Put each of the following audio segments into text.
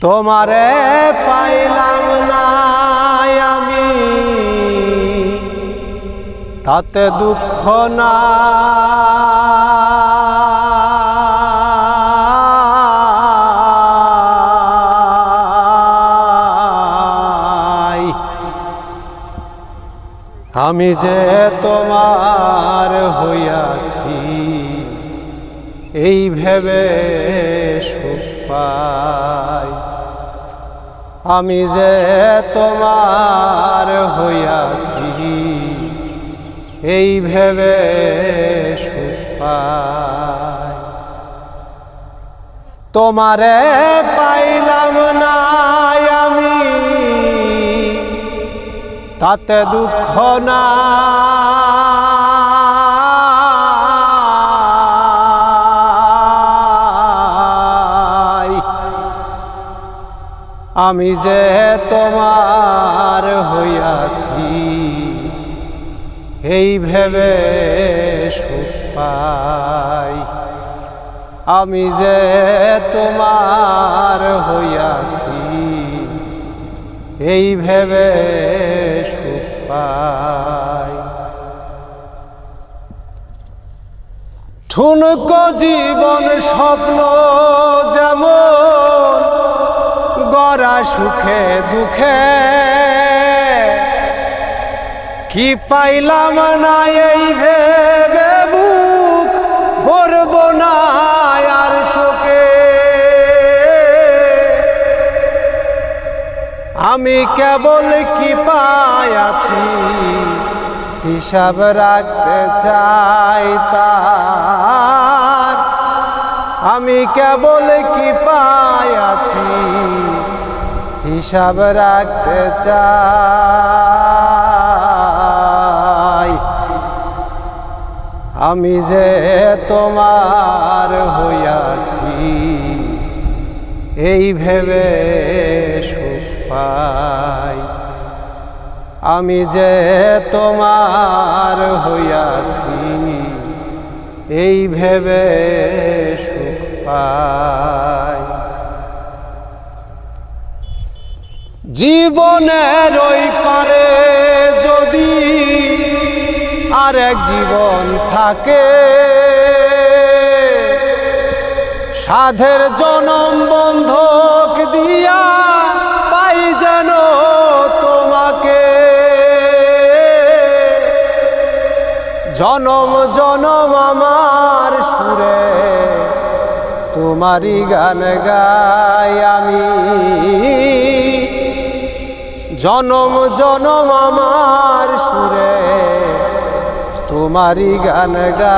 তোমারে পাইলাম না আমি, তাতে দুঃখ না। আমি যে তোমার হইয়াছি এই ভেবে সুখ পাই। আমি যে তোমার হইয়াছি এই ভেবে সুখ পাই। তোমারে পাইলাম না আমি, তাতে দুঃখ না। আমি যে তোমার হইয়াছি এই ভেবে সুখ পাই। আমি যে তোমার হইয়াছি এই ভেবে সুখ পাই। ঠুনকো জীবন স্বপ্ন যেমন গড়া সুখে দুঃখে, কি পাইলাম না এই ভেবে বুক ভরব না আর শোকে। আমি কেবল কি পাইয়াছি হিসাব রাখতে চাই তার। আমি কেবল কি পাইয়াছি হিসাব রাখতে চাই। আমি যে তোমার হইয়াছি এই ভেবে সুখ পাই। আমি যে তোমার হইয়াছি এই ভেবে সুখ পাই। জীবনের ওই পারে যদি আরেক জীবন থাকে, সাধের জনম বন্ধক দিয়া পাই যেন তোমাকে। জনম জনম আমার সুরে তোমারই গান গাই আমি। জনম জনম আমার সুরে তোমারই গান গাই।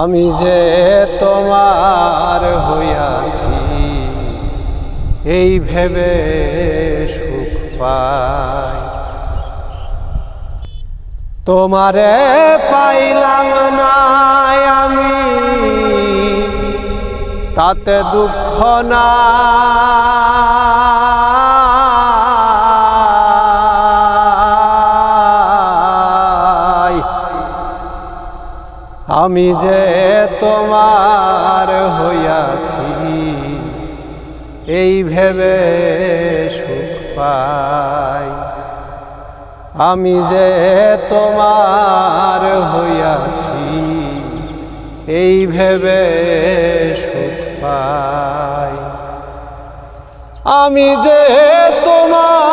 আমি যে তোমার হইয়াছি এই ভেবে সুখ পাই। তোমারে পাইলাম না আমি, তাতে দুঃখ না। আমি যে তোমার হইয়াছি এই ভেবে সুখ পাই। আমি যে তোমার হইয়াছি এই ভেবে সুখ পাই। আমি যে তোমার